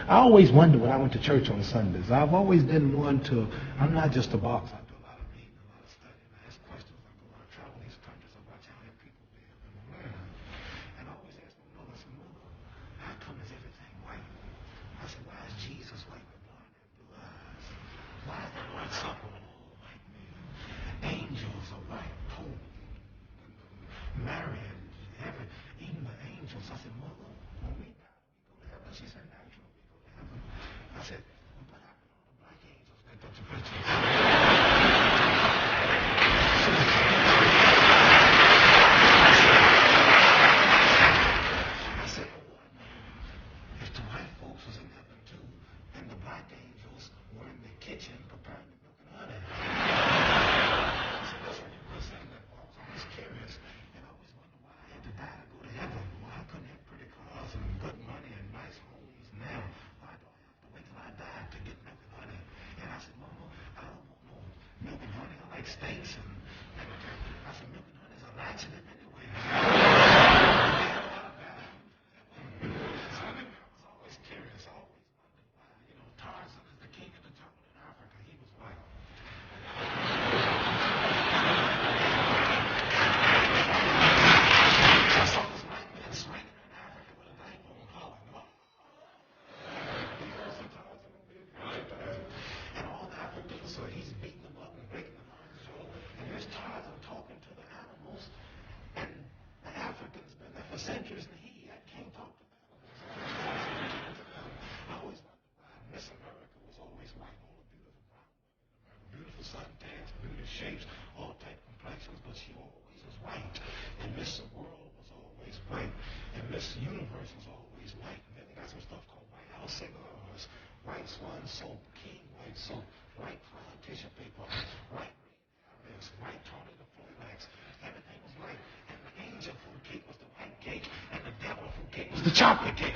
I always wondered when I went to church on Sundays. I've always been one to, I'm not just a box. I do a lot of reading, a lot of studying. I ask questions. I go out, travel these countries. I watch how their people live and learn. And I always ask my mother, I said, Mother, how come is everything white? I said, why is Jesus white with blonde and blue eyes? Why is the Lord Supper all white men? Angels are white, Pope, Marion, heaven, even the angels. I said, Mother, when we die, we go to heaven. She said, natural, we go to heaven. I said, well, what happened to all the black angels that got your pictures? I said, oh, if the white folks was in heaven too, then the black angels were in the kitchen preparing the milk and honey. I said, that's what you were saying that I was always curious. And I always wondered why I had to die to go to heaven. Why I couldn't have pretty cars and good money and nice homes now? Why do I have to wait till I die to get milk and honey? And I said, Mama, I don't want no milk and honey. I like steaks and I said, milk and honey is a laxative anyway. I was always curious. I always wondered why. You know, Tarzan is the king of the jungle in Africa. He was white. I saw this white man swinging in Africa with a knife on hollering. And all the Africans, so he's beating them up and breaking them arms. And here's Tarzan talking to the animals. And the Africans been there for centuries, and he can't talk to them. I always wondered why Miss America was always white, all the beautiful brown women, beautiful suntans, beautiful shapes, all type complexions, but she always was white. And Miss World was always white, and Miss Universe was always white. And then they got some stuff called White House cigars, White Swan soap, King White soap, white cloud tissue paper, white Arabs, white tornado Flomax. Everything was white. And the angel food cake was the white cake, and the devil food cake was the chocolate cake.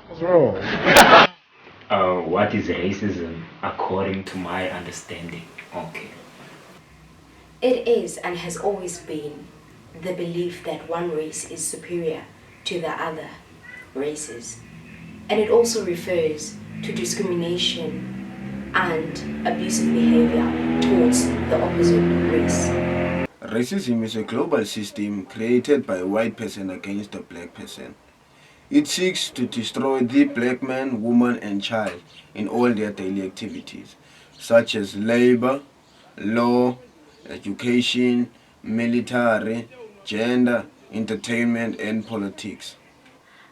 What's wrong? What is racism according to my understanding? Okay. It is and has always been the belief that one race is superior to the other races. And it also refers to discrimination and abusive behavior towards the opposite race. Racism is a global system created by a white person against a black person. It seeks to destroy the black man, woman, and child in all their daily activities, such as labor, law, education, military, gender, entertainment, and politics.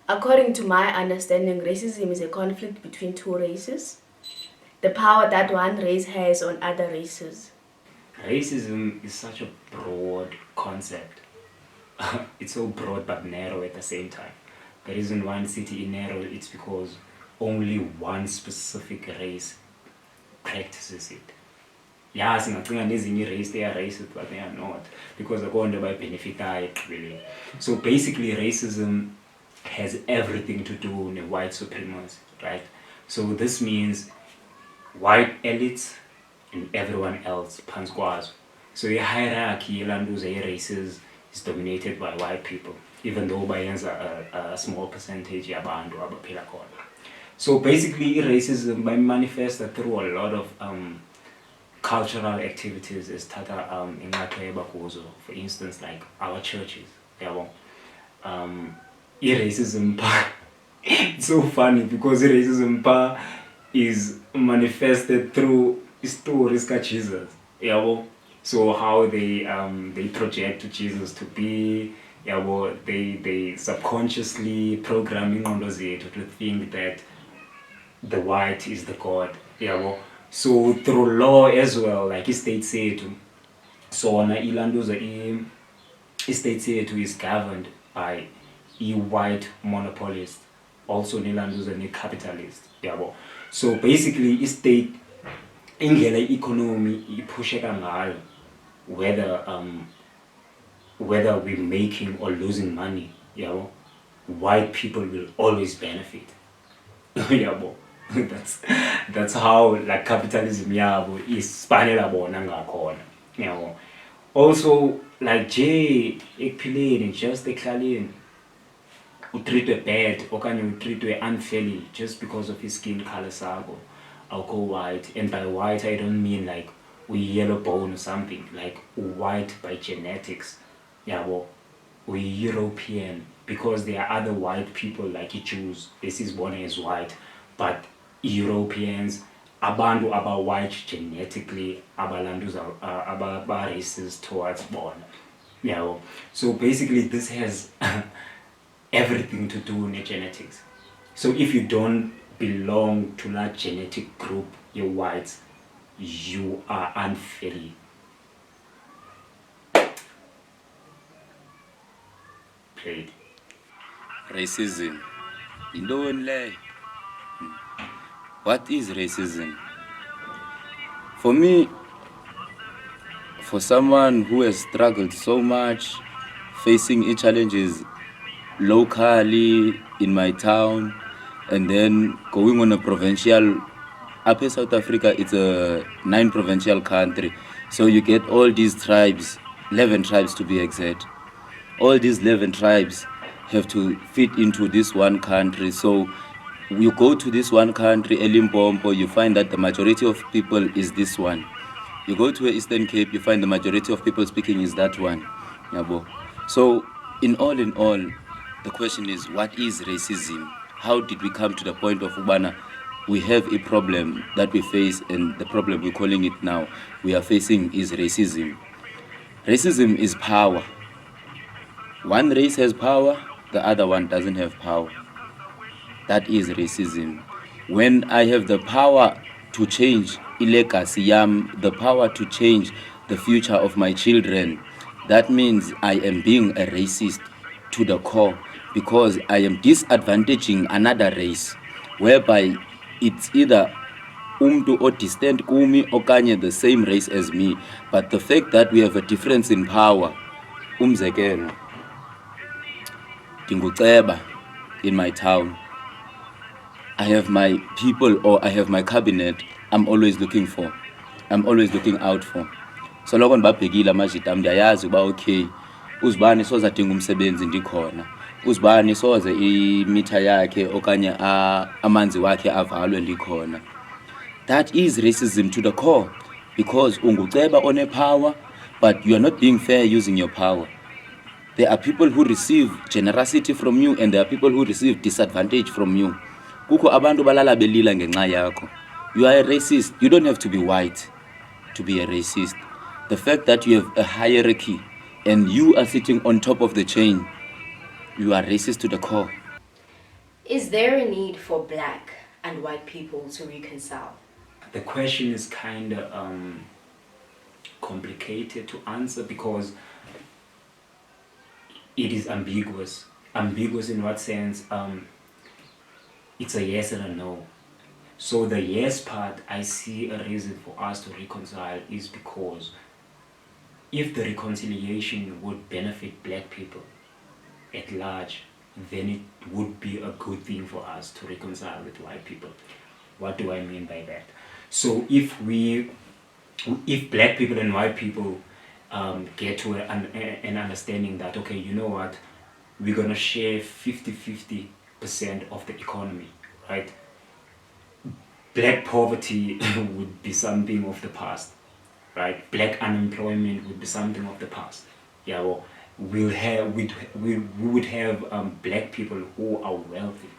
According to my understanding, racism is a conflict between two races, the power that one race has on other races. Racism is such a broad concept. It's so broad but narrow at the same time. The reason one city is narrow, it's because only one specific race practices it. Yeah, singacinga nezinye race, they are racist, but they are not, because they're going to buy benefit really. So basically racism has everything to do with white supremacy, right? So this means white elites and everyone else, panskwazo. So the hierarchy yelanduza races is dominated by white people, even though bayenza a small percentage yabantu abaphila khona. So basically racism manifests through a lot of cultural activities as tata inxaxheba kuzo. For instance, like our churches, racism it's so funny because racism is manifested through stories of Jesus. So how they project Jesus to be, they subconsciously programming on those to think that the white is the God. So through law as well, like he states it, so na ilanduza i-state sethu is governed by white monopolist, also nelanduza ne-capitalist, yabo. So basically i-state indlela i-economy iphusheka ngayo, whether we're making or losing money, yabo, white people will always benefit. Yabo. That's how like capitalism yabo ispanela bona ngakhona, yabo. Also like nje ekuphileni just ekhaleni utreatwe bad okanye utreatwe unfairly just because of his skin color sakho awukho white. And by white I don't mean like we yellow bone or something, like white by genetics, yabo, we European, because there are other white people like Jews, this is born as white, but Europeans, abantu aba white genetically, abalanduza aba racist towards born, yeah. So basically this has everything to do with genetics. So if you don't belong to that genetic group, you're white, you are unfairly played. Racism. Indon le. What is racism? For me, for someone who has struggled so much, facing challenges locally in my town, and then going on a provincial, up in South Africa, it's a 9 provincial country. So you get all these tribes, 11 tribes to be exact. All these 11 tribes have to fit into this one country. So you go to this one country, Limpopo, you find that the majority of people is this one. You go to Eastern Cape, you find the majority of people speaking is that one. Yabo. So in all, the question is, what is racism? How did we come to the point of Ubana? We have a problem that we face, and the problem we're calling it now, we are facing is racism. Racism is power. One race has power, the other one doesn't have power. That is racism. When I have the power to change legacy, the power to change the future of my children, that means I am being a racist to the core, because I am disadvantaging another race, whereby it's either umtu or distant kumi okanye the same race as me, but the fact that we have a difference in power, umzekelo, Dinguceba in my town, I have my people or I have my cabinet I'm always looking out for. So lokho ndibabhekile amajita am ndiyayazi uba okay, uzibani soze adinga umsebenzi ndikhona, uzibani soze imitha yakhe okanye amanzi wakhe avalwe ndikhona. That is racism to the core, because unguceba one power, but you are not being fair using your power. There are people who receive generosity from you, and there are people who receive disadvantage from you. Kuko abantu balala belila ngenxa yakho. You are a racist. You don't have to be white to be a racist. The fact that you have a hierarchy and you are sitting on top of the chain, you are racist to the core. Is there a need for black and white people to reconcile? The question is kind of complicated to answer because it is ambiguous. Ambiguous in what sense? It's a yes and a no. So the yes part, I see a reason for us to reconcile is because if the reconciliation would benefit black people at large, then it would be a good thing for us to reconcile with white people. What do I mean by that? So if black people and white people get to an understanding that, okay, you know what, we're gonna share 50-50% of the economy, right? Black poverty would be something of the past, right? Black unemployment would be something of the past. Yeah, well, we would have black people who are wealthy.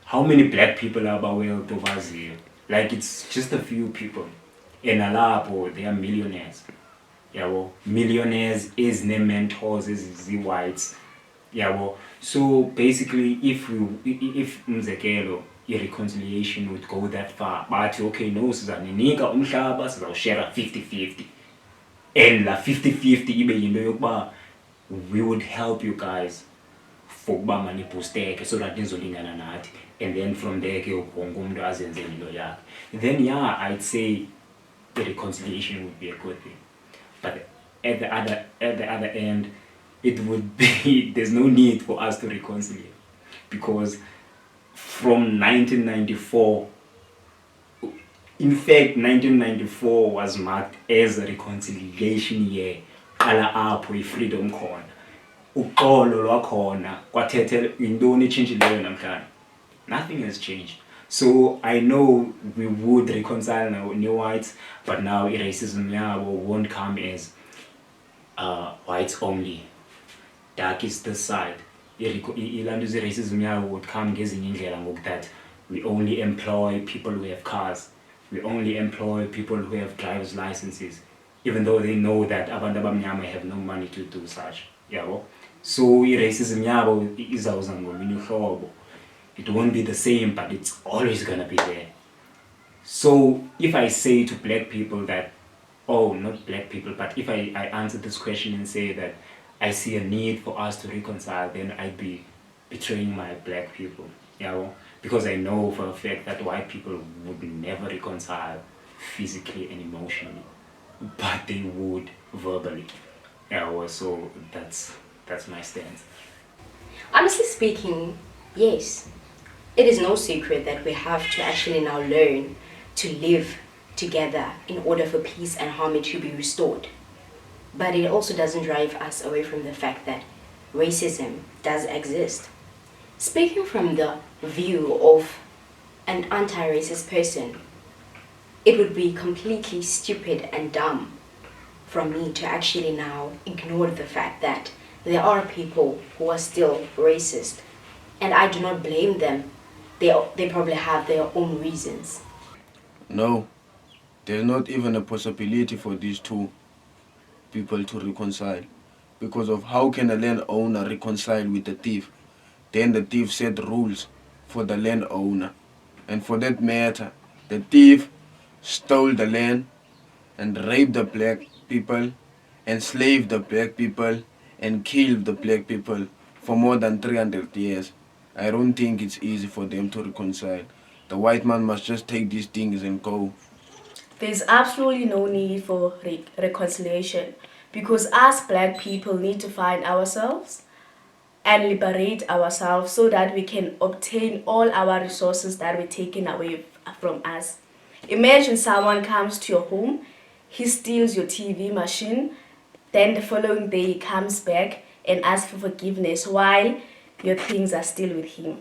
How many black people are wealthy over here? Like it's just a few people. In Alabo, they are millionaires. Yeah, well, millionaires is the mentors, is the whites. Yeah, well, so basically, if Mzekelo, reconciliation would go that far, but okay, no, sizaninika umhlaba, sizawushare 50-50. And la 50-50 ibe yinto yokuba we would help you guys for ukuba manibhusteke so that nizolingana nathi, and then from there ke wonke umuntu azenzele into yakhe. Then yeah, I'd say the reconciliation would be a good thing. But at the other end, it would be there's no need for us to reconcile, because from 1994, in fact 1994 was marked as a reconciliation year. Qala apho i-freedom khona, uxolo lwakhona, kwathethe intoni etshintshileyo namhlanje? Nothing has changed. So I know we would reconcile now new whites, but now racism yabo won't come as whites only. Dark is this side. Ilanduzi racism yabo would come ngezinye indlela ngoku that we only employ people who have cars. We only employ people who have driver's licenses, even though they know that abantu abamnyama have no money to do such. Yabo. So racism yabo izawuza ngolunye uhlobo. It won't be the same, but it's always gonna be there. So if I say to black people that, oh, not black people, but if I answer this question and say that I see a need for us to reconcile, then I'd be betraying my black people, you know? Because I know for a fact that white people would never reconcile physically and emotionally, but they would verbally. Yeah, so that's my stance. Honestly speaking, yes. It is no secret that we have to actually now learn to live together in order for peace and harmony to be restored. But it also doesn't drive us away from the fact that racism does exist. Speaking from the view of an anti-racist person, it would be completely stupid and dumb from me to actually now ignore the fact that there are people who are still racist, and I do not blame them. They probably have their own reasons. No, there's not even a possibility for these two people to reconcile. Because of how can a landowner reconcile with the thief? Then the thief set rules for the landowner. And for that matter, the thief stole the land and raped the black people, enslaved the black people, and killed the black people for more than 300 years. I don't think it's easy for them to reconcile. The white man must just take these things and go. There's absolutely no need for reconciliation, because us black people need to find ourselves and liberate ourselves so that we can obtain all our resources that were taken away from us. Imagine someone comes to your home, he steals your TV machine, then the following day he comes back and asks for forgiveness while your things are still with him.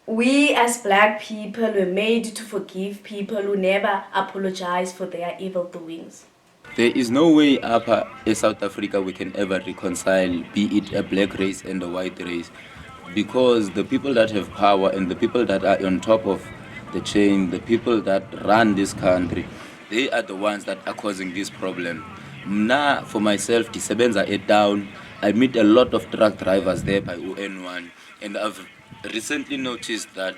We as black people were made to forgive people who never apologize for their evil doings. There is no way in South Africa we can ever reconcile, be it a black race and a white race, because the people that have power and the people that are on top of the chain, the people that run this country, they are the ones that are causing this problem. Now, for myself, Disebenza it down. I meet a lot of truck drivers there by UN1, and I've recently noticed that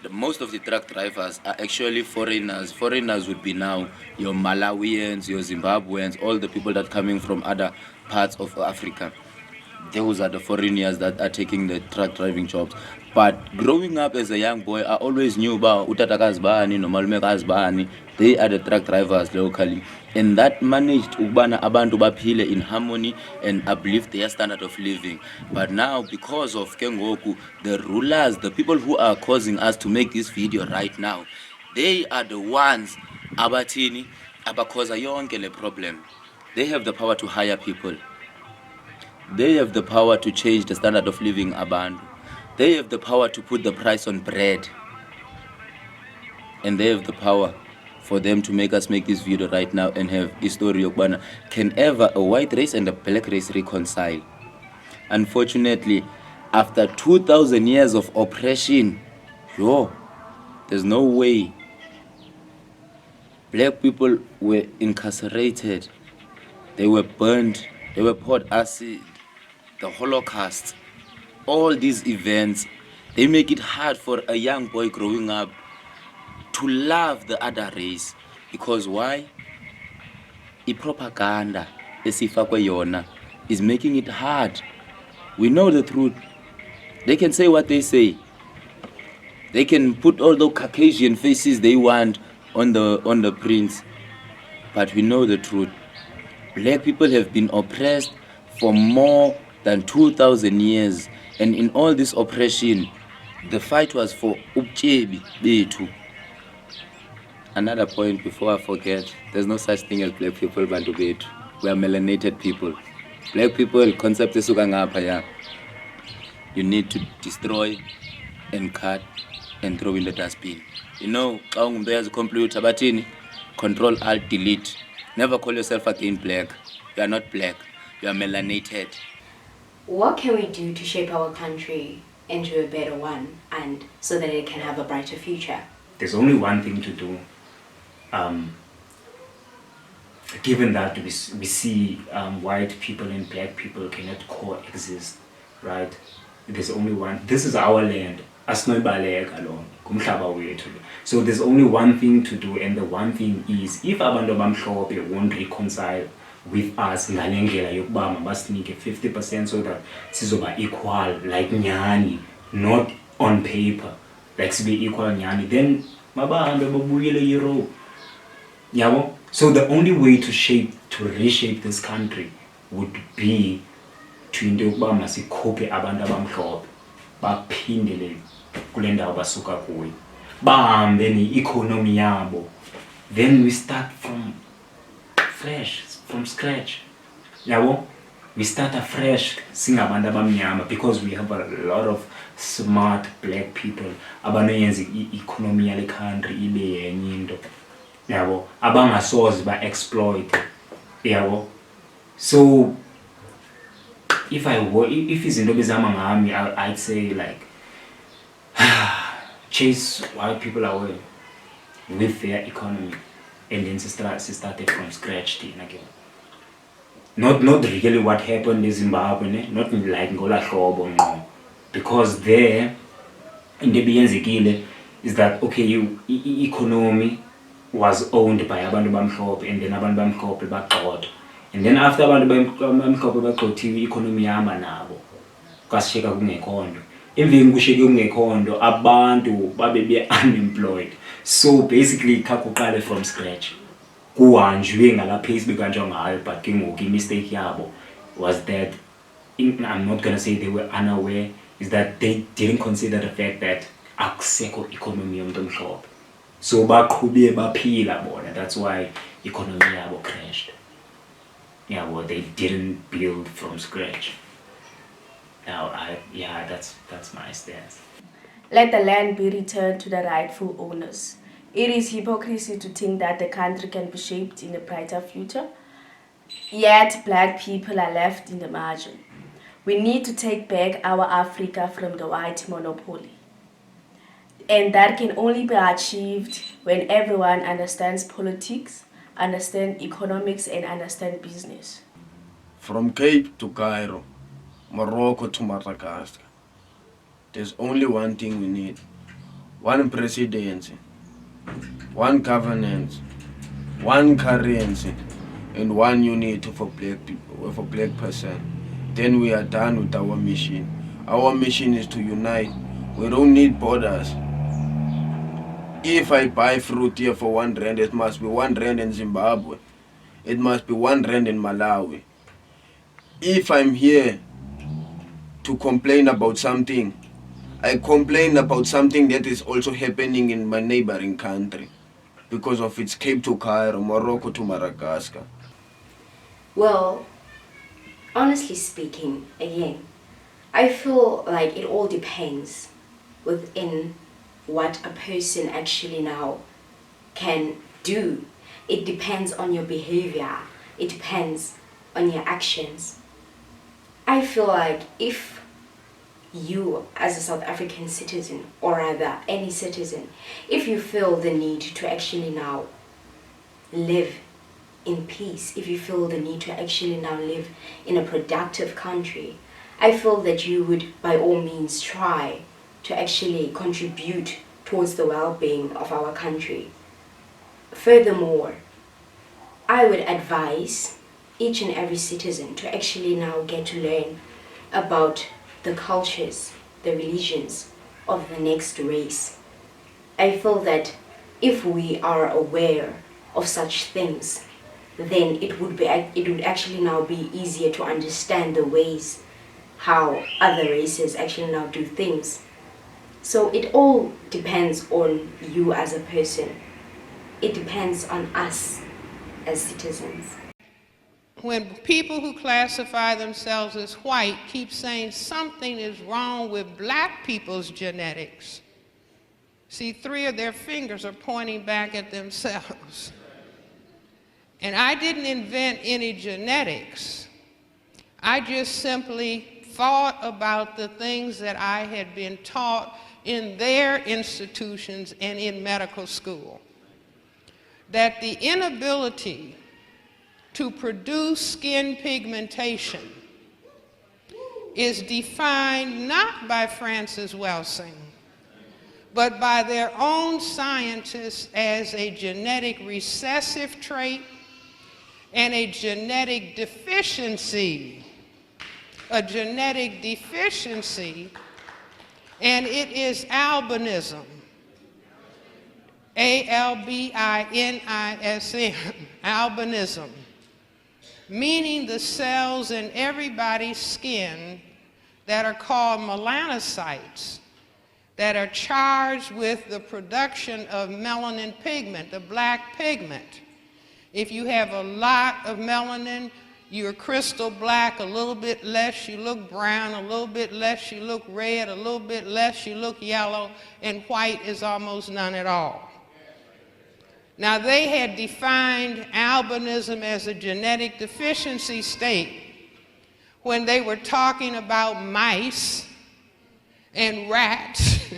most of the truck drivers are actually foreigners. Foreigners would be now your Malawians, your Zimbabweans, all the people that are coming from other parts of Africa. Those are the foreigners that are taking the truck driving jobs. But growing up as a young boy, I always knew about Utata Kazbani, Nomalume Kazbani. They are the truck drivers locally. And that managed Ubana Abantu Baphile in harmony and uplift their standard of living. But now, because of Kengoku, the rulers, the people who are causing us to make this video right now, they are the ones abatini abakoza yonke le problem. They have the power to hire people. They have the power to change the standard of living abantu. They have the power to put the price on bread. And they have the power for them to make us make this video right now and have history of Bana. Can ever a white race and a black race reconcile? Unfortunately, after 2,000 years of oppression, there's no way. Black people were incarcerated. They were burned. They were poured acid. The Holocaust. All these events, they make it hard for a young boy growing up to love the other race. Because why? I propaganda esifakwe yona is making it hard. We know the truth. They can say what they say. They can put all the Caucasian faces they want on the prints. But we know the truth. Black people have been oppressed for more than 2,000 years. And in all this oppression, the fight was for Ubchebi Betu. Another point before I forget, there's no such thing as black people, Bantu Betu. We are melanated people. Black people, concept is ya. You need to destroy and cut and throw in the dustbin. You know, there's a computer, but in Control Alt Delete. Never call yourself again black. You are not black. You are melanated. What can we do to shape our country into a better one, and so that it can have a brighter future? There's only one thing to do. Given that we see white people and black people cannot coexist, right? There's only one. This is our land. Asinoibaleka alone. Kumhlaba wethu. So there's only one thing to do, and the one thing is, if abantu abamhlophe won't reconcile with us ngale ndlela yokuba mabasinike 50% so that sizoba equal like nyani, not on paper, like sibe equal nyani, then mabahambe babuyele Europe. Yabo? So the only way to reshape this country would be to into yokuba masikhuphe abantu abamhlophe baphindele kule ndawo basuka kuyo, bahambe ne-economy yabo, then we start from scratch. Yabo? We start afresh singabantu abamnyama, because we have a lot of smart black people abanoyenza i-economy yale country ibe yenye into. Yabo? Abangasoze ba-exploit. Yabo? So if izinto bezama ngami, I'd say like chase white people away with their economy, and then started from scratch again. Not really what happened in Zimbabwe, not like Ngola Hlobo, no. Because there in the BNZikile is that okay, economy was owned by abantu bamhlophe, and then abantu bamhlophe baqotha. And then after abantu bamhlophe baqothiwe, economy yahamba nabo. Kwashiyeka kungekho nto. Emveni kushiyeke kungekho nto, abantu babe unemployed. So basically khakuqale from scratch. Kuhanjwe ngalapha esibekanjwa ngayo, but ke ngoku mistake yabo was that I'm not gonna say they were unaware, is that they didn't consider the fact that akusekho economy yomntu omhlophe. So baqhubile baphila bona. That's why economy yabo crashed. Yeah, well, they didn't build from scratch. Now, that's my stance. Let the land be returned to the rightful owners. It is hypocrisy to think that the country can be shaped in a brighter future, yet black people are left in the margin. We need to take back our Africa from the white monopoly. And that can only be achieved when everyone understands politics, understands economics, and understands business. From Cape to Cairo, Morocco to Madagascar, there's only one thing we need. One presidency, one governance, one currency, and one unity for black people, for black person. Then we are done with our mission. Our mission is to unite. We don't need borders. If I buy fruit here for 1 rand, it must be 1 rand in Zimbabwe. It must be 1 rand in Malawi. If I'm here to complain about something, I complain about something that is also happening in my neighboring country because of its Cape to Cairo, Morocco to Madagascar. Well, honestly speaking, again, I feel like it all depends within what a person actually now can do. It depends on your behavior. It depends on your actions. I feel like if you as a South African citizen, or rather any citizen, if you feel the need to actually now live in peace, if you feel the need to actually now live in a productive country, I feel that you would by all means try to actually contribute towards the well-being of our country. Furthermore, I would advise each and every citizen to actually now get to learn about the cultures, the religions of the next race. I feel that if we are aware of such things, then it would actually now be easier to understand the ways how other races actually now do things. So it all depends on you as a person. It depends on us as citizens. When people who classify themselves as white keep saying something is wrong with black people's genetics, see, 3 of their fingers are pointing back at themselves. And I didn't invent any genetics. I just simply thought about the things that I had been taught in their institutions and in medical school. That the inability to produce skin pigmentation is defined not by Francis Welsing, but by their own scientists as a genetic recessive trait and a genetic deficiency. A genetic deficiency, and it is albinism. A-L-B-I-N-I-S-M, albinism, meaning the cells in everybody's skin that are called melanocytes, that are charged with the production of melanin pigment, the black pigment. If you have a lot of melanin, you're crystal black, a little bit less you look brown, a little bit less you look red, a little bit less you look yellow, and white is almost none at all. Now, they had defined albinism as a genetic deficiency state when they were talking about mice and rats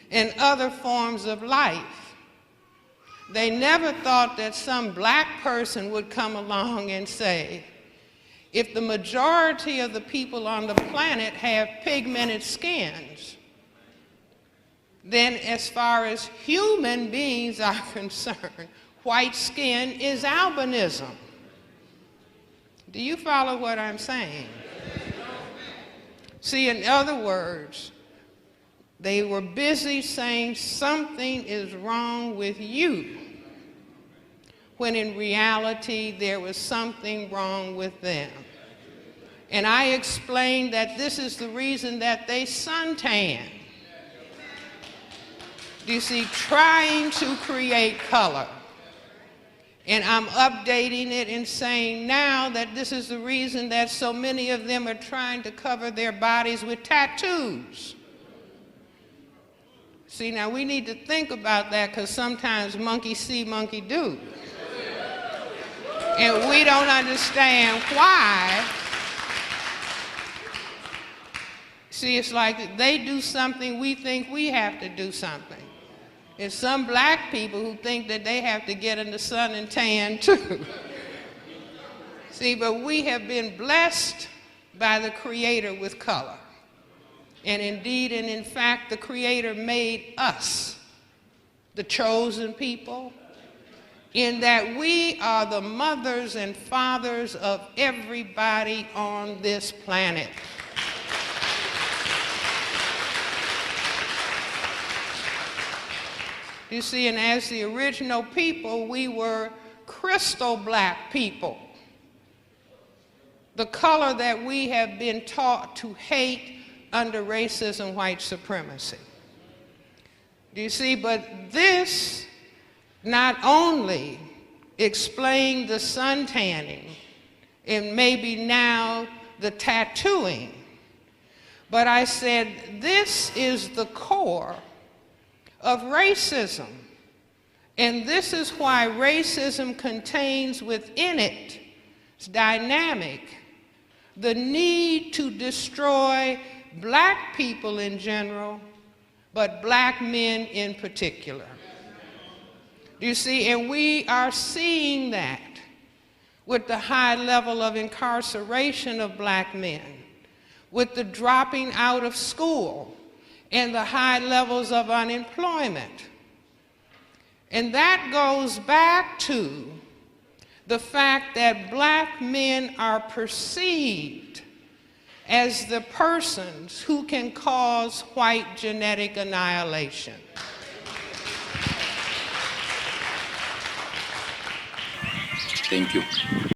and other forms of life. They never thought that some black person would come along and say, if the majority of the people on the planet have pigmented skins, then as far as human beings are concerned, white skin is albinism. Do you follow what I'm saying? See, in other words, they were busy saying something is wrong with you, when in reality there was something wrong with them. And I explained that this is the reason that they suntan. You see, trying to create color. And I'm updating it and saying now that this is the reason that so many of them are trying to cover their bodies with tattoos. See, now we need to think about that, because sometimes monkey see, monkey do. And we don't understand why. See, it's like they do something, we think we have to do something. There's some black people who think that they have to get in the sun and tan too. See, but we have been blessed by the Creator with color. And indeed, and in fact, the Creator made us the chosen people, in that we are the mothers and fathers of everybody on this planet. You see, and as the original people, we were crystal black people. The color that we have been taught to hate under racism, white supremacy. Do you see? But this not only explained the suntanning and maybe now the tattooing, but I said this is the core of racism. And this is why racism contains within it, it's dynamic, the need to destroy black people in general, but black men in particular. You see, and we are seeing that with the high level of incarceration of black men, with the dropping out of school, and the high levels of unemployment. And that goes back to the fact that black men are perceived as the persons who can cause white genetic annihilation. Thank you.